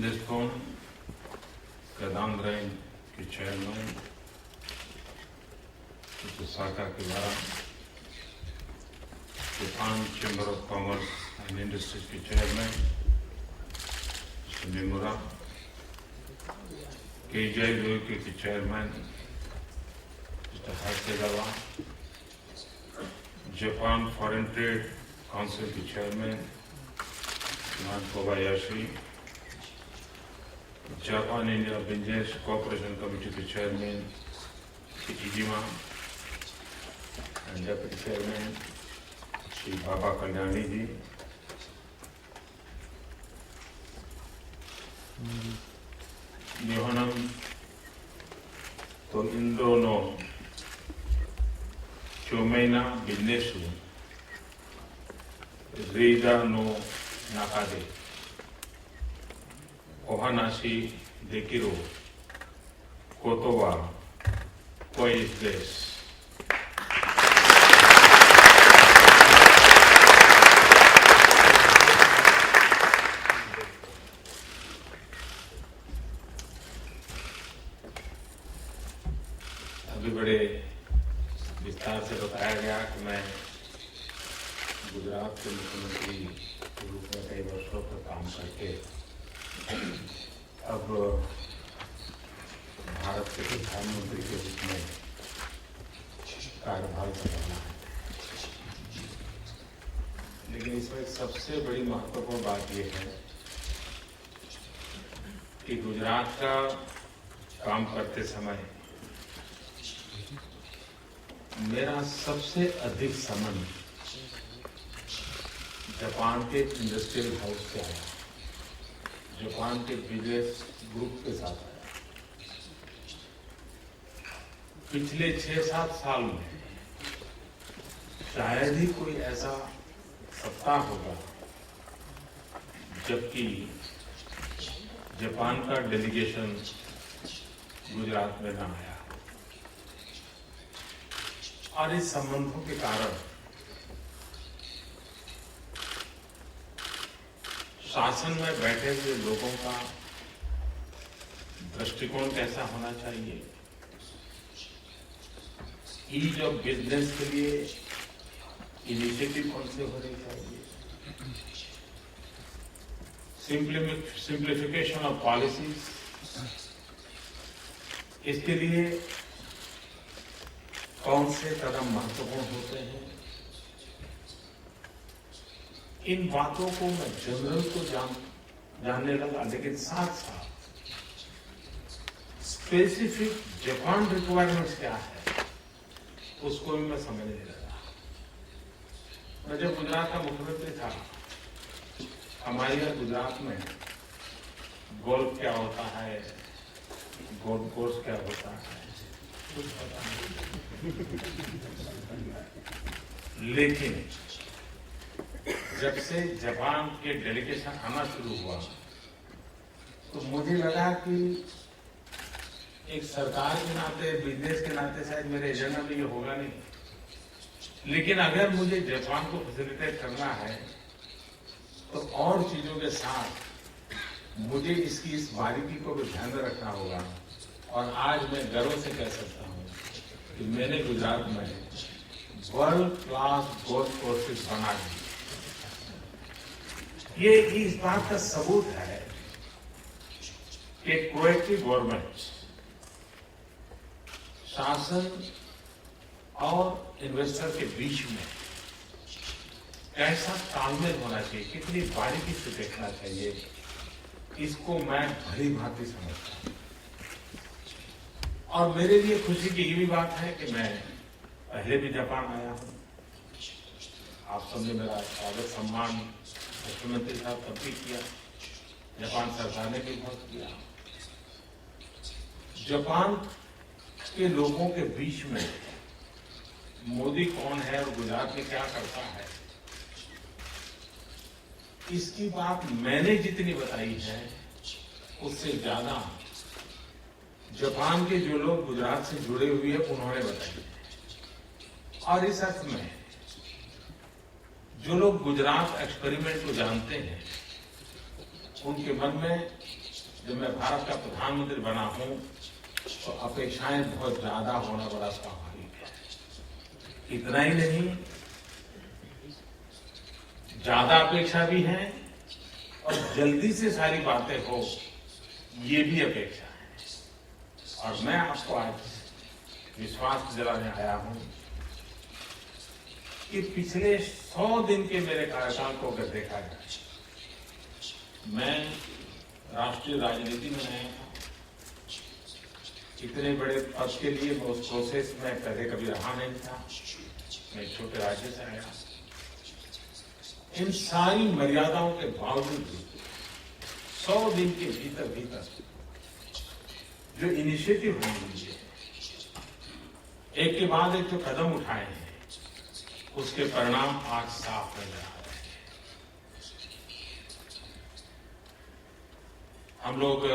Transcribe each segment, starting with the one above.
इंडस्ट्रोन कदान के chairman Osaka के द्वारा Japan chamber of commerce and industries के चेयरमैन मिमुरा, केजाई के chairman mister Hasegawa, Japan foreign trade council के चेयरमैन श्रीमान Kobayashi, Japan India business cooperation committee के chairman Shri Iijima and deputy chairman Shri Baba Kalyani ji, निहोनम तो इंद्रोनो चोमेना बिजनेसु रेजा नो नाकादे ओहानाशी देकिरो कोतोवा कोइस देश। अभी बड़े विस्तार से बताया गया कि मैं गुजरात के मुख्यमंत्री के रूप में कई वर्षों तक काम करके अब भारत के प्रधानमंत्री के रूप में कार्यभार कर रहा है। लेकिन इसमें एक सबसे बड़ी महत्वपूर्ण बात यह है कि गुजरात का काम करते समय मेरा सबसे अधिक संबंध जापान के इंडस्ट्रियल हाउस से आया, जापान के बिजनेस ग्रुप के साथ आया। पिछले 6-7 साल में शायद ही कोई ऐसा सप्ताह होगा जबकि जापान का डेलीगेशन गुजरात में न आया। और इस संबंधों के कारण शासन में बैठे हुए लोगों का दृष्टिकोण कैसा होना चाहिए, ईज ऑफ बिजनेस के लिए इनिशिएटिव कौन से होने चाहिए, सिंप्लीफिकेशन ऑफ पॉलिसीज, इसके लिए कौन से कदम महत्वपूर्ण होते हैं, इन बातों को मैं जनरल तो जानने लगा, लेकिन साथ साथ स्पेसिफिक जापान रिक्वायरमेंट्स क्या है उसको भी मैं समझने लगा। मैं जब गुजरात का मुख्यमंत्री था, हमारे यहाँ गुजरात में गोल्फ क्या होता है, गोल्फ कोर्स क्या होता है, कुछ पता नहीं। लेकिन जब से जापान के डेलीगेशन आना शुरू हुआ तो मुझे लगा कि एक सरकार के नाते, बिजनेस के नाते शायद मेरे एजेंडा में ये होगा नहीं, लेकिन अगर मुझे जापान को फैसिलिटेट करना है तो और चीजों के साथ मुझे इसकी इस बारीकी को भी ध्यान में रखना होगा। और आज मैं गर्व से कह सकता हूँ कि मैंने गुजरात में वर्ल्ड क्लास गोल्फ कोर्सेज बना दी। ये इस बात का सबूत है कि प्रोएक्टिव गवर्नमेंट, शासन और इन्वेस्टर के बीच में कैसा तालमेल होना चाहिए, कितनी बारीकी से देखना चाहिए, इसको मैं भली भांति समझता हूं। और मेरे लिए खुशी की ये भी बात है कि मैं पहले भी जापान आया हूं। आप सबने मेरा स्वागत सम्मान मुख्यमंत्री साहब तब भी किया, जापान सरकार ने भी बहुत किया। जापान के लोगों के बीच में मोदी कौन है और गुजरात में क्या करता है, इसकी बात मैंने जितनी बताई है उससे ज्यादा जापान के जो लोग गुजरात से जुड़े हुए हैं उन्होंने बताई। और इस अर्थ में जो लोग गुजरात एक्सपेरिमेंट को जानते हैं उनके मन में जब मैं भारत का प्रधानमंत्री बना हूं तो अपेक्षाएं बहुत ज्यादा होना बड़ा स्वाभाविक है। इतना ही नहीं, ज्यादा अपेक्षा भी है और जल्दी से सारी बातें हो, ये भी अपेक्षा है। और मैं आपको आज विश्वास दिलाने आया हूं कि पिछले 100 दिन के मेरे कार्यकाल को अगर देखा जाए, मैं राष्ट्रीय राजनीति में आया था। इतने बड़े पद के लिए मैं उस प्रोसेस में पहले कभी रहा नहीं था। मैं एक छोटे राज्य से आया। इन सारी मर्यादाओं के बावजूद 100 दिन के भीतर जो इनिशिएटिव हमने लिए, एक के बाद एक जो कदम उठाए हैं, उसके परिणाम आज साफ नजर आ रहे हैं। हम लोग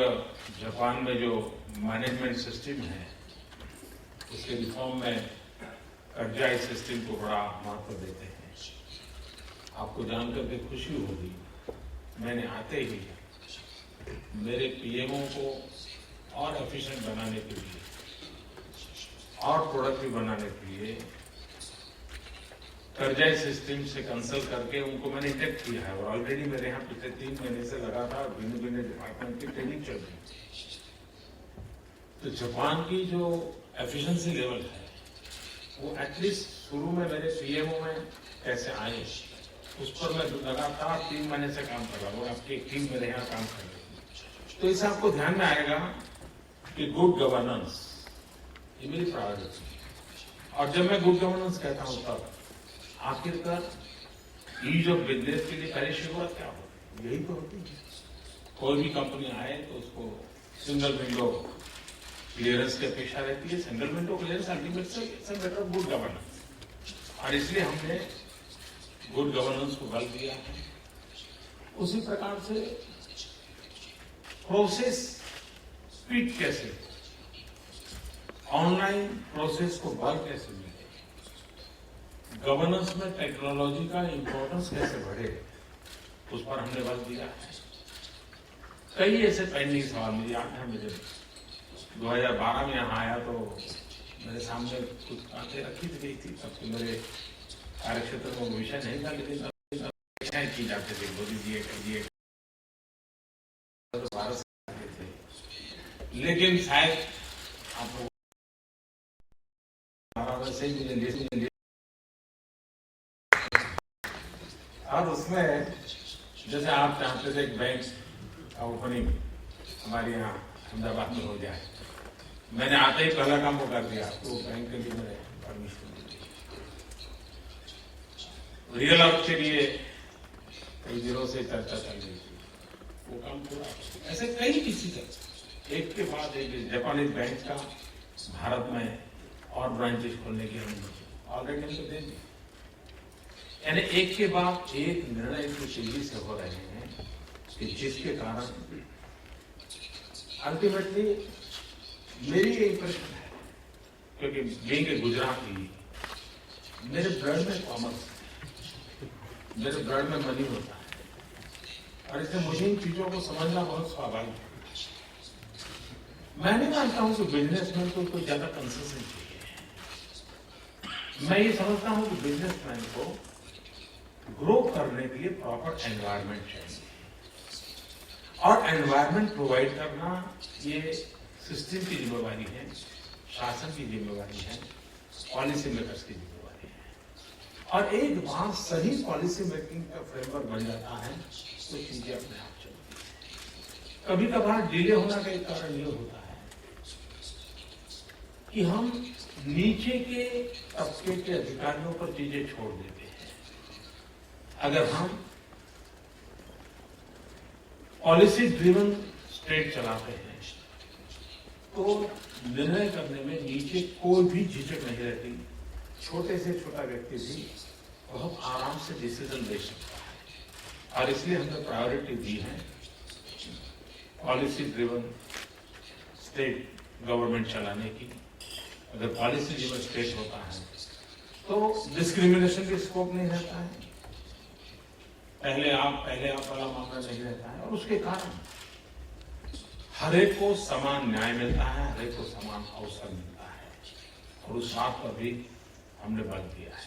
जापान में जो मैनेजमेंट सिस्टम है, उसके रिफॉर्म में कर्जाई सिस्टम को बड़ा महत्व देते हैं। आपको जानकर के खुशी होगी, मैंने आते ही मेरे पीएमओ को और एफिशिएंट बनाने के लिए और प्रोडक्टिव बनाने के लिए कर्जाई सिस्टम से कंसल्ट करके उनको मैंने इंटेक्ट किया है। और ऑलरेडी मेरे यहाँ पिछले 3 महीने से लगातार भिन्न भिन्न डिपार्टमेंट की ट्रेनिंग चल रही है। तो जापान की जो एफिशिएंसी लेवल है, वो एटलीस्ट शुरू में मेरे पीएमओ में कैसे आए, उस पर मैं लगातार 3 महीने से काम कर रहा हूँ। आपकी एक टीम मेरे यहाँ काम कर रही है। तो इससे आपको ध्यान में आएगा कि गुड गवर्नेंस ये मेरी प्रायोरिटी है। और जब मैं गुड गवर्नेंस कहता हूँ, तब आखिरकार ईज ऑफ बिजनेस के लिए पहले शुरुआत क्या हो, यही तो होती है। कोई भी कंपनी आए तो उसको सिंगल विंडो क्लियरेंस की अपेक्षा रहती है। Single window clearance ultimately better good governance, और इसलिए हमने गुड गवर्नेंस को बल दिया है। उसी प्रकार से प्रोसेस स्पीड कैसे, ऑनलाइन प्रोसेस को बल कैसे मिले, गवर्नेंस में टेक्नोलॉजी का इंपॉर्टेंस कैसे बढ़े, उस पर हमने बल दिया है। कई ऐसे पेंडिंग सवाल मुझे याद है। मुझे 2012 में यहाँ आया तो मेरे सामने कुछ बातें रखी गई थी। तब तो मेरे कार्यक्षेत्र में विषय नहीं था, लेकिन अपेक्षाएं की जाती थी, मोदी जी ये करिए, तो भारत से थे। लेकिन शायद आप वैसे ही और उसमें जैसे आप चाहते थे एक बैंक का ओपनिंग हमारे यहाँ अहमदाबाद में हो जाए, मैंने आते ही पहला काम वो कर दिया, तो बैंक के लिए मैंने परमिशन दी। रियल अर्थ के लिए कई दिनों से चर्चा चल रही थी, वो काम पूरा। ऐसे कई किसी तरह एक के बाद एक जापानीज बैंक का भारत में और ब्रांचेस खोलने की अनुमति ऑलरेडी हमको दे दी। यानी एक के बाद एक निर्णय इतनी तेजी से हो रहे हैं कि जिसके कारण अल्टीमेटली मेरी ये इंप्रेशन है, क्योंकि बीइंग गुजराती, मेरे ब्लड में कॉमर्स है, मेरे ब्लड में मनी होता है, और इसलिए मुझे इन चीजों को समझना बहुत स्वाभाविक है। मैं नहीं मानता हूं कि बिजनेसमैन को कोई ज्यादा कंसेशन चाहिए। मैं ये समझता हूं कि बिजनेसमैन को ग्रो करने के लिए प्रॉपर एनवायरनमेंट चाहिए, और एनवायरनमेंट प्रोवाइड करना ये सिस्टम की जिम्मेवारी है, शासन की जिम्मेवारी है, पॉलिसी मेकर्स की जिम्मेवारी है। और एक बार सही पॉलिसी मेकिंग का फ्रेमवर्क बन जाता है तो चीजें अपने आप चलती है। कभी कभार डिले होना का एक कारण ये होता है कि हम नीचे के तबके के अधिकारियों पर चीजें छोड़ देते हैं। अगर हम पॉलिसी ड्रिवन स्टेट चलाते हैं तो निर्णय करने में नीचे कोई भी झिझक नहीं रहती। छोटे से छोटा व्यक्ति भी बहुत आराम से डिसीजन ले सकता है, और इसलिए हमने प्रायोरिटी दी है पॉलिसी ड्रिवन स्टेट गवर्नमेंट चलाने की। अगर पॉलिसी ड्रिवन स्टेट होता है तो डिस्क्रिमिनेशन की स्कोप नहीं रहता है, पहले आप वाला मामला नहीं रहता है। और उसके कारण हर एक को समान न्याय मिलता है, हर एक को समान अवसर मिलता है, और उस बात पर भी हमने बल दिया है।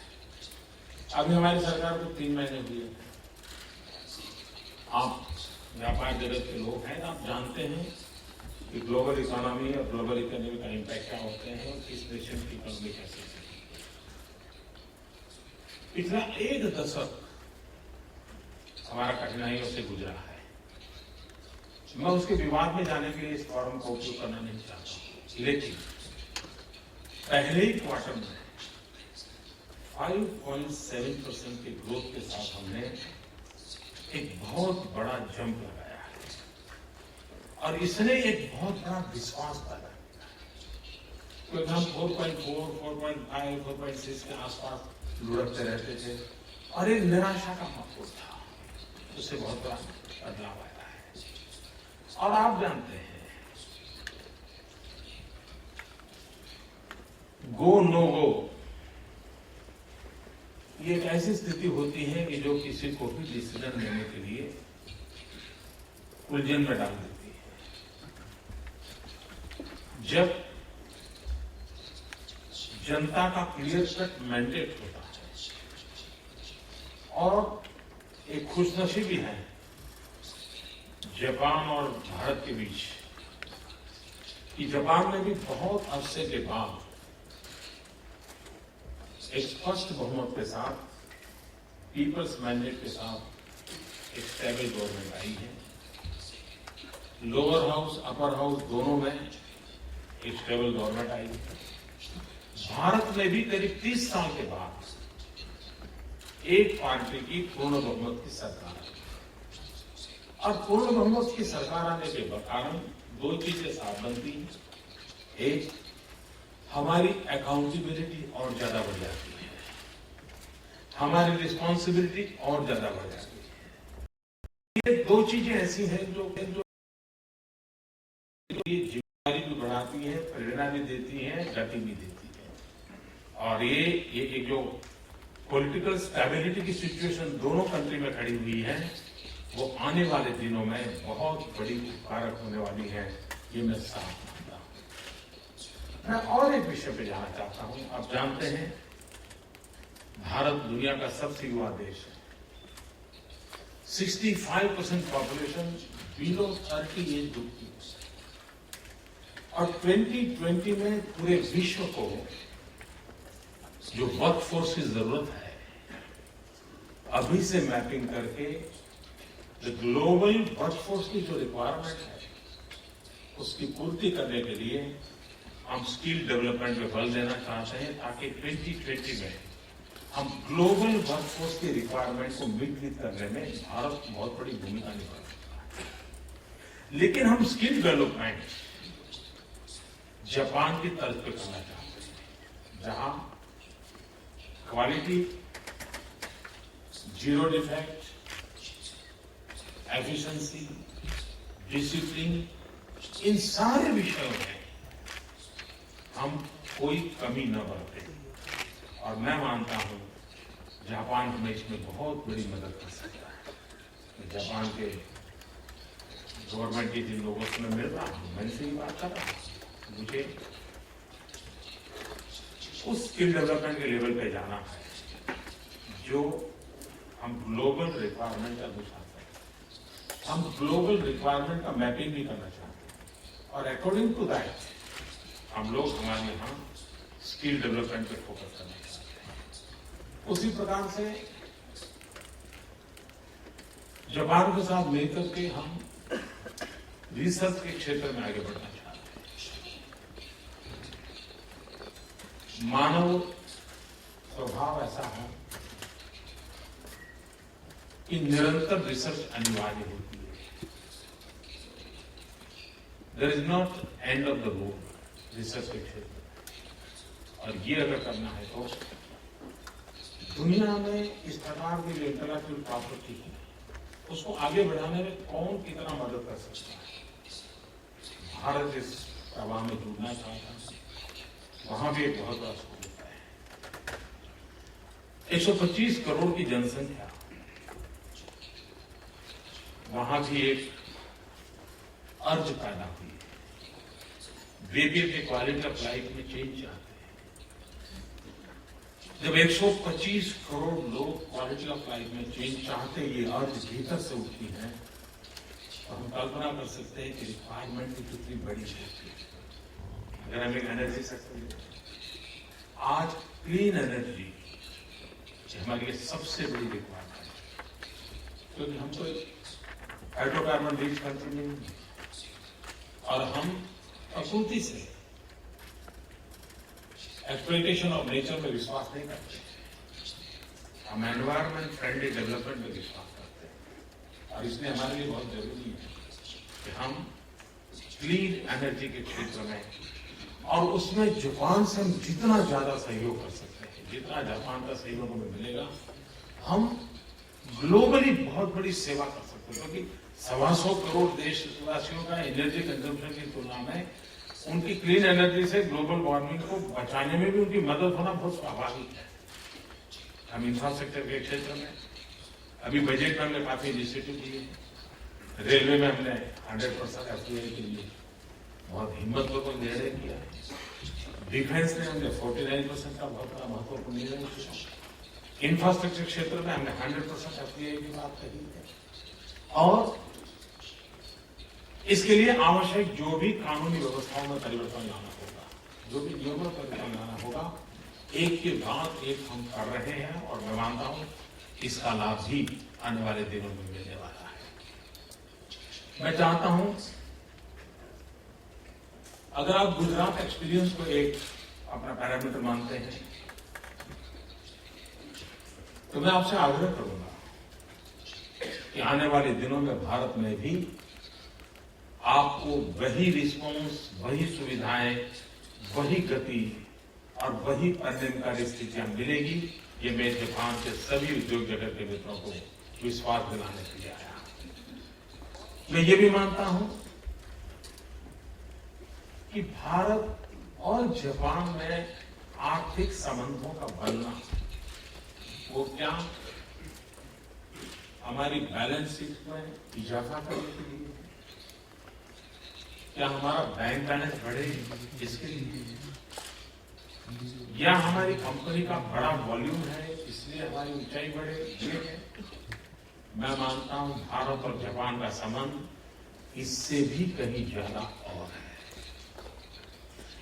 अभी हमारी सरकार को 3 महीने हुए हैं। आप व्यापार जगत के लोग हैं, आप जानते हैं कि ग्लोबल इकोनॉमी और ग्लोबल इकोनॉमी का इम्पैक्ट क्या होते हैं और किस नेशन की इकोनॉमी कैसे चलती है। पिछला 1 दशक हमारा कठिनाइयों से गुजरा है। मैं उसके विवाद में जाने के लिए इस फॉरम का उपयोग करना नहीं चाहता, लेकिन पहले ही क्वार्टर में 5.7% की ग्रोथ के साथ हमने एक बहुत बड़ा जंप लगाया है, और इसने एक बहुत बड़ा विश्वास पैदा किया है। क्योंकि हम 4.4, 4.5, 4.6 के आसपास लुढ़कते रहते थे, और एक निराशा का माहौल था, उससे बहुत बड़ा बदलाव आया है। और आप जानते हैं, गो नो गो, ये एक ऐसी स्थिति होती है कि जो किसी को भी डिसीजन लेने के लिए उलझन में डाल देती है। जब जनता का क्लियर कट मैंडेट होता है, और एक खुशनसीबी है जापान और भारत के बीच कि जापान में भी बहुत अरसे के बाद एक स्पष्ट बहुमत के साथ, पीपल्स मैंडेट के साथ एक स्टेबल गवर्नमेंट आई है। लोअर हाउस, अपर हाउस दोनों में एक स्टेबल गवर्नमेंट आई है। भारत में भी करीब 30 साल के बाद एक पार्टी की पूर्ण बहुमत की सरकार आई, और पूर्ण बहुमत की सरकार आने के कारण 2 चीजें साफ बनती हैं। एक, हमारी अकाउंटेबिलिटी और ज्यादा बढ़ जाती है, हमारी रिस्पॉन्सिबिलिटी और ज्यादा बढ़ जाती है। ये 2 चीजें ऐसी हैं जो जिम्मेदारी भी बढ़ाती है, प्रेरणा भी देती है, गति भी देती है। और ये जो पॉलिटिकल स्टेबिलिटी की सिचुएशन दोनों कंट्री में खड़ी हुई है, वो आने वाले दिनों में बहुत बड़ी उपकारक होने वाली है, ये मैं साफ मानता हूं। मैं और एक विषय पे जाना चाहता हूं। आप जानते हैं, भारत दुनिया का सबसे युवा देश है। 65% पॉपुलेशन बिलो 30 एज ग्रुप की, और 2020 में पूरे विश्व को जो वर्क फोर्स की जरूरत है, अभी से मैपिंग करके ग्लोबल वर्क फोर्स की जो रिक्वायरमेंट है, उसकी पूर्ति करने के लिए हम स्किल डेवलपमेंट पे बल देना चाहते हैं, ताकि 2020 में हम ग्लोबल वर्क फोर्स की रिक्वायरमेंट को मीट करने में भारत बहुत बड़ी भूमिका निभा सकता है। लेकिन हम स्किल डेवलपमेंट जापान की तर्ज पे करना चाहते हैं, जहां quality, zero defect, efficiency, discipline, इन सारे विषयों में हम कोई कमी न बरतें। और मैं मानता हूं जापान हमें इसमें बहुत बड़ी मदद कर सकता है। जापान के गवर्नमेंट के जिन लोगों से मैं मिल रहा हूं, मैंने से ही बात कर रहा हूं, मुझे उस स्किल डेवलपमेंट के लेवल पे जाना है जो हम ग्लोबल रिक्वायरमेंट के अनुसार करें। हम ग्लोबल रिक्वायरमेंट का मैपिंग भी करना चाहते हैं, और अकॉर्डिंग टू दैट हम लोग हमारे यहाँ स्किल डेवलपमेंट पे फोकस करना चाहते हैं। उसी प्रकार से जापान के साथ मिलकर के हम रिसर्च के क्षेत्र में आगे बढ़ना चाहते हैं। मानव स्वभाव ऐसा है कि निरंतर रिसर्च अनिवार्य होती है। There is not end of the road research के क्षेत्र में, और ये अगर करना है तो दुनिया में इस प्रकार की जो इंटेलेक्चुअल प्रॉपर्टी है, उसको आगे बढ़ाने में कौन कितना मदद कर सकता है। भारत इस प्रवाह में जुड़ना चाहता है, वहां भी एक बहुत बड़ा स्कोप है। 125 करोड़ की जनसंख्या, वहां भी एक अर्ज पैदा हुई है। वे भी अपनी क्वालिटी ऑफ लाइफ में चेंज चाहते हैं। जब 125 करोड़ लोग क्वालिटी ऑफ लाइफ में चेंज चाहते, ये अर्ज भीतर से उठती है, तो हम कल्पना कर सकते हैं कि रिक्वायरमेंट की कितनी बड़ी होती है। अगर हम एक एनर्जी सेक्टर, आज क्लीन एनर्जी हमारे लिए सबसे बड़ी रिक्वायरमेंट है, क्योंकि हम तो हाइड्रोकार्बन रिच कंट्री में नहीं, और हम प्रकृति से एक्सप्लॉयटेशन ऑफ नेचर में विश्वास नहीं करते, हम एनवायरमेंट फ्रेंडली डेवलपमेंट में विश्वास करते हैं। और इसलिए हमारे लिए बहुत जरूरी है कि हम क्लीन एनर्जी के क्षेत्र में, और उसमें जापान से हम जितना ज्यादा सहयोग कर सकते हैं, जितना जापान का सहयोग हमें मिलेगा, हम ग्लोबली बहुत बड़ी सेवा कर सकते हैं। क्योंकि 125 करोड़ देशवासियों का एनर्जी कंजम्पशन की तुलना में उनकी क्लीन एनर्जी से ग्लोबल वार्मिंग को बचाने में भी उनकी मदद होना बहुत स्वाभाविक है। हम इंफ्रास्ट्रक्चर के क्षेत्र में अभी बजट में हमने काफी इनिशिएटिव लिए हैं। रेलवे में हमने 100% FDI के लिए बहुत हिम्मत लोगों ने निर्णय किया है। डिफेंस में हमने 49% का बहुत बड़ा महत्वपूर्ण निर्णय किया। इंफ्रास्ट्रक्चर क्षेत्र में हमने 100% FDI की बात कही है। और इसके लिए आवश्यक जो भी कानूनी व्यवस्थाओं में परिवर्तन लाना होगा, जो भी नियमों में परिवर्तन लाना होगा, एक के बाद एक हम कर रहे हैं। और मैं मानता हूं इसका लाभ भी आने वाले दिनों में मिलने वाला है। मैं चाहता हूं, अगर आप गुजरात एक्सपीरियंस को एक अपना पैरामीटर मानते हैं, तो मैं आपसे आग्रह करूंगा कि आने वाले दिनों में भारत में भी आपको वही रिस्पॉन्स, वही सुविधाएं, वही गति और वही परिणामकारी स्थितियां मिलेगी। ये मैं जापान के सभी उद्योग जगत के मित्रों को विश्वास दिलाने के लिए आया। मैं ये भी मानता हूं कि भारत और जापान में आर्थिक संबंधों का बनना, वो क्या हमारी बैलेंस शीट में इजाफा करने के लिए, क्या हमारा बैंक बैलेंस बढ़े इसके लिए, या हमारी कंपनी का बड़ा वॉल्यूम है इसलिए हमारी ऊंचाई बढ़े, ये है। मैं मानता हूं भारत और जापान का संबंध इससे भी कहीं ज्यादा और है।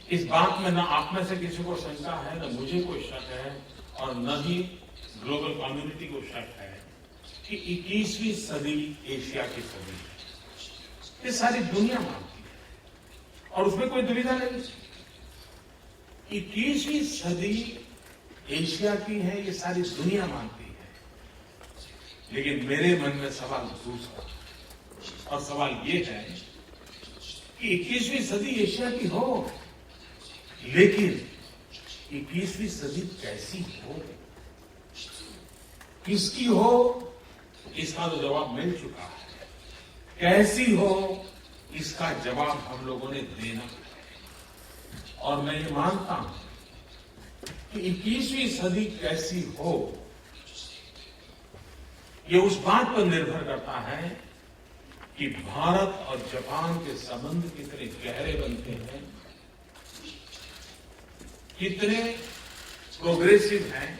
इस बात में न आप में से किसी को शंका है, न मुझे कोई शक है, और न ही ग्लोबल कम्युनिटी को शक है कि 21वीं सदी एशिया की सदी है। ये सारी दुनिया मानती है और उसमें कोई दुविधा नहीं। 21वीं सदी एशिया की है, ये सारी दुनिया मानती है। लेकिन मेरे मन में सवाल दूसरा, और सवाल ये है कि 21वीं सदी एशिया की हो, लेकिन 21वीं सदी कैसी हो, किसकी हो, इसका तो जवाब मिल चुका है। कैसी हो, इसका जवाब हम लोगों ने देना है। और मैं ये मानता हूं कि 21वीं सदी कैसी हो, ये उस बात पर निर्भर करता है कि भारत और जापान के संबंध कितने गहरे बनते हैं, कितने प्रोग्रेसिव हैं,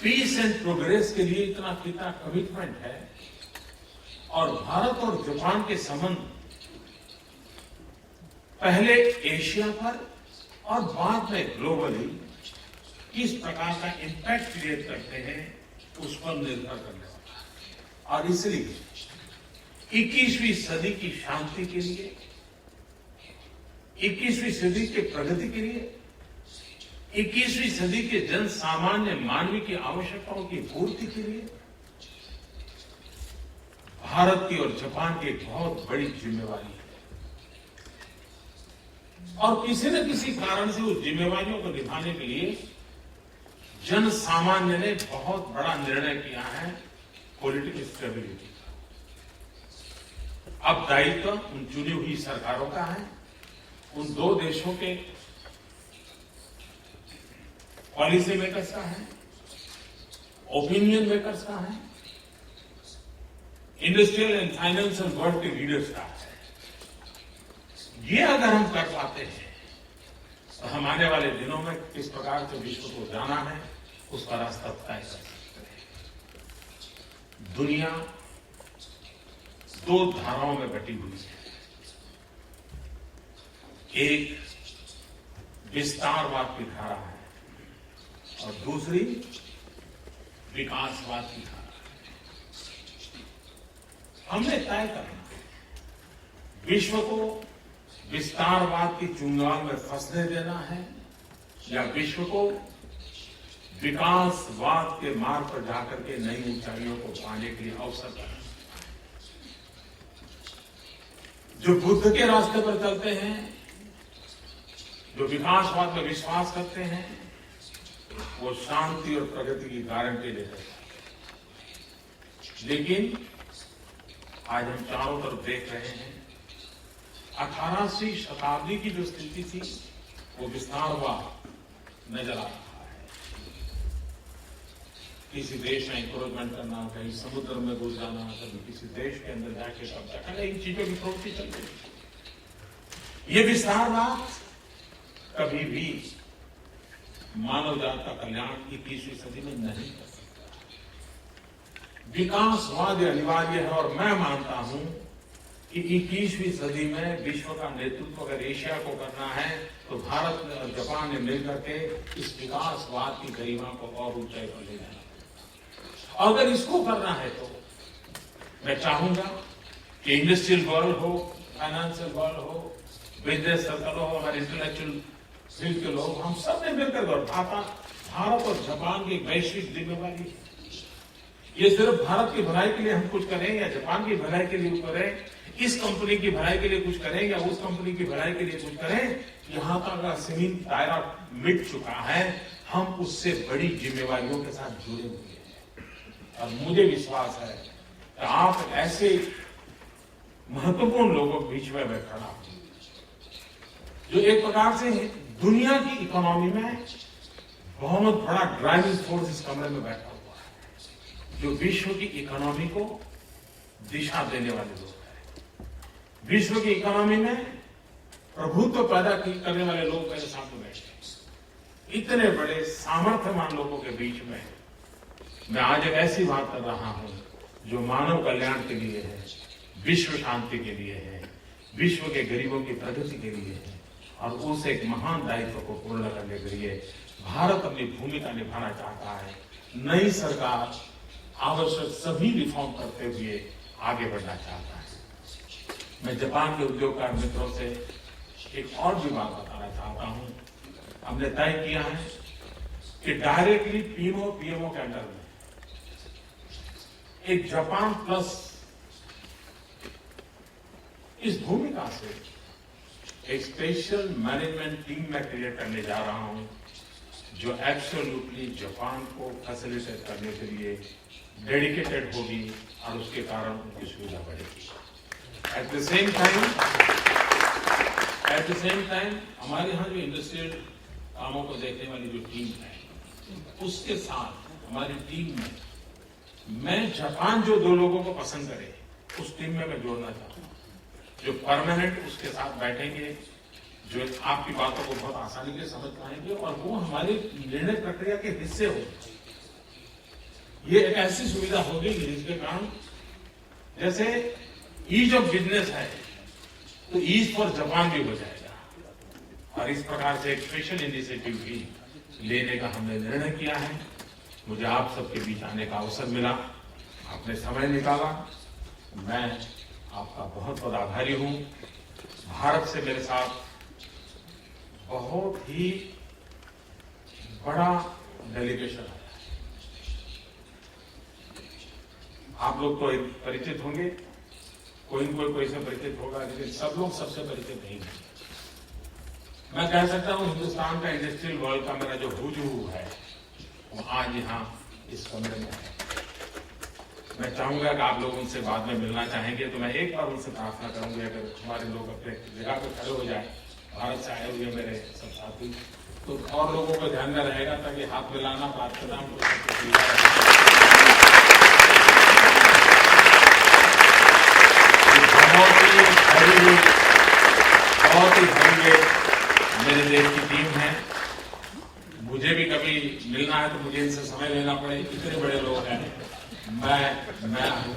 पीस एंड प्रोग्रेस के लिए कितना कमिटमेंट है, और भारत और जापान के संबंध पहले एशिया पर और बाद में ग्लोबली किस प्रकार का इम्पैक्ट क्रिएट करते हैं, उस पर निर्भर करने वाला है। और इसलिए 21वीं सदी की शांति के लिए, 21वीं सदी के प्रगति के लिए, 21वीं सदी के जन सामान्य मानवीय की आवश्यकताओं की पूर्ति के लिए भारत की और जापान की एक बहुत बड़ी जिम्मेवारी है। और किसी न किसी कारण से उस जिम्मेवारियों को निभाने के लिए जन सामान्य ने बहुत बड़ा निर्णय किया है, पॉलिटिकल स्टेबिलिटी का। अब दायित्व उन चुनी हुई सरकारों का है, उन दो देशों के पॉलिसी मेकर्स का है, ओपिनियन मेकर्स का है, इंडस्ट्रियल एंड फाइनेंशियल वर्ल्ड के लीडर्स का है। ये अगर हम कर पाते हैं तो हम आने वाले दिनों में किस प्रकार से विश्व को जाना है उसका रास्ता तय कर सकते हैं। दुनिया दो धाराओं में बटी हुई है, एक विस्तारवाद की धारा है और दूसरी विकासवाद की धारा है। हमने तय करना है विश्व को विस्तारवाद की चुंगाल में फंसने देना है या विश्व को विकासवाद के मार्ग पर जाकर के नई ऊंचाइयों को पाने के लिए अवसर देना। जो बुद्ध के रास्ते पर चलते हैं, जो विकासवाद में विश्वास करते हैं, वो शांति और प्रगति की गारंटी देते हैं। लेकिन आज हम चारों तरफ देख रहे हैं 18वीं शताब्दी की जो स्थिति थी वो विस्तारवाद नजर आ रहा है। किसी देश में इंक्रोचमेंट करना, कहीं समुद्र में घुस जाना, कभी किसी देश के अंदर जाके कब्जा करना, इन चीजों की प्रवृत्ति चल रही है। ये विस्तारवाद कभी भी मानव जाति का कल्याण 21वीं सदी में नहीं कर सकता। विकासवाद अनिवार्य है और मैं मानता हूं कि 21वीं सदी में विश्व का नेतृत्व अगर एशिया को करना है तो भारत और जापान ने मिलकर के इस विकासवाद की गरिमा को और ऊंचाई पर ले जाना। अगर इसको करना है तो मैं चाहूंगा कि इंडस्ट्रियल वर्ल्ड हो, फाइनेंशियल वर्ल्ड हो, बिजनेस सर्कल हो, हमारे इंटेलेक्चुअल फील्ड के लोग, हम सब ने मिलकर भारत और जापान की वैश्विक जिम्मेवारी है। ये सिर्फ भारत की भलाई के लिए हम कुछ करें या जापान की भलाई के लिए करें, इस कंपनी की भलाई के लिए कुछ करें या उस कंपनी की भलाई के लिए कुछ करें, यहां तक का सीमित दायरा मिट चुका है। हम उससे बड़ी जिम्मेवारियों के साथ जुड़े हुए हैं और मुझे विश्वास है कि आप ऐसे महत्वपूर्ण लोगों के बीच में मैं खड़ा हूं जो एक प्रकार से दुनिया की इकोनॉमी में बहुत बड़ा ड्राइविंग फोर्स इस कमरे में बैठा हुआ है, जो विश्व की इकोनॉमी को दिशा देने वाले लोग हैं। विश्व की इकोनॉमी में प्रभुत्व पैदा करने वाले लोग मेरे सामने बैठे हैं। इतने बड़े सामर्थ्यवान लोगों के बीच में मैं आज एक ऐसी बात कर रहा हूं जो मानव कल्याण के लिए है, विश्व शांति के लिए है, विश्व के गरीबों की प्रगति के लिए है और उस एक महान दायित्व को पूर्ण करने के लिए भारत अपनी भूमिका निभाना चाहता है। नई सरकार आवश्यक सभी रिफॉर्म करते हुए आगे बढ़ना चाहता है। मैं जापान के उद्योगकार मित्रों से एक और भी बात बताना चाहता हूं। हमने तय किया है कि डायरेक्टली पीएमओ के अंडर में एक जापान प्लस इस भूमिका से एक स्पेशल मैनेजमेंट टीम में क्रिएट करने जा रहा हूं जो एब्सोल्युटली जापान को फैसिलिटेट करने के लिए डेडिकेटेड होगी और उसके कारण उनकी सुविधा बढ़ेगी। एट द सेम टाइम हमारे यहाँ जो इंडस्ट्रियल कामों को देखने वाली जो टीम है उसके साथ हमारी टीम में मैं जापान जो दो लोगों को पसंद करे उस टीम में मैं जोड़ना चाहता हूँ जो परमानेंट उसके साथ बैठेंगे, जो आपकी बातों को बहुत आसानी से समझ पाएंगे और वो हमारी निर्णय प्रक्रिया के हिस्से होंगे। ये एक ऐसी सुविधा होगी जिसके कारण जैसे ईज ऑफ बिजनेस है तो ईज फॉर जापान भी हो जाएगा और इस प्रकार से एक स्पेशल इनिशिएटिव भी लेने का हमने निर्णय किया है। मुझे आप सबके बीच आने का अवसर मिला, आपने समय निकाला, मैं आपका बहुत बहुत आभारी हूं। भारत से मेरे साथ बहुत ही बड़ा डेलीगेशन आया। आप लोग तो परिचित होंगे, कोई से परिचित होगा, लेकिन सब लोग सबसे परिचित नहीं है। मैं कह सकता हूं हिंदुस्तान का इंडस्ट्रियल वर्ल्ड का मेरा जो हुजू है वो आज यहाँ इस कमरे में है। मैं चाहूंगा कि आप लोग उनसे बाद में मिलना चाहेंगे तो मैं एक बार उनसे प्रार्थना करूंगा अगर हमारे लोग अपने जगह पर खड़े हो जाए, भारत से आए हुए मेरे सब साथी, तो और लोगों को ध्यान में रहेगा ताकि हाथ मिलाना, बात करना बहुत ही भव्य मेरे देश की टीम है। मुझे भी कभी मिलना है तो मुझे इनसे समय लेना पड़े, इतने बड़े लोग हैं। मैं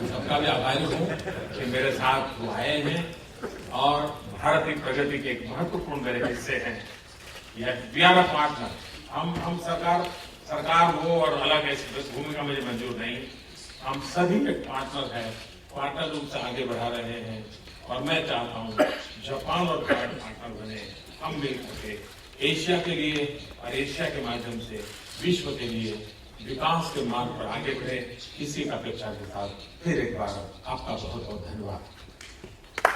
सबका भी आभारी हूँ कि मेरे साथ वो आए हैं और भारत की प्रगति के एक महत्वपूर्ण मेरे हिस्से हैं। We are a partner. हम सरकार हो और अलग ऐसी भूमिका मुझे मंजूर नहीं। हम सभी एक पार्टनर हैं, पार्टनर रूप से आगे बढ़ा रहे हैं और मैं चाहता हूँ जापान और भारत पार्टनर बने, हम मिल सके एशिया के लिए और एशिया के माध्यम से विश्व के लिए विकास के मार्ग पर आगे बढ़े। इसी अपेक्षा के साथ फिर एक बार आपका बहुत बहुत धन्यवाद।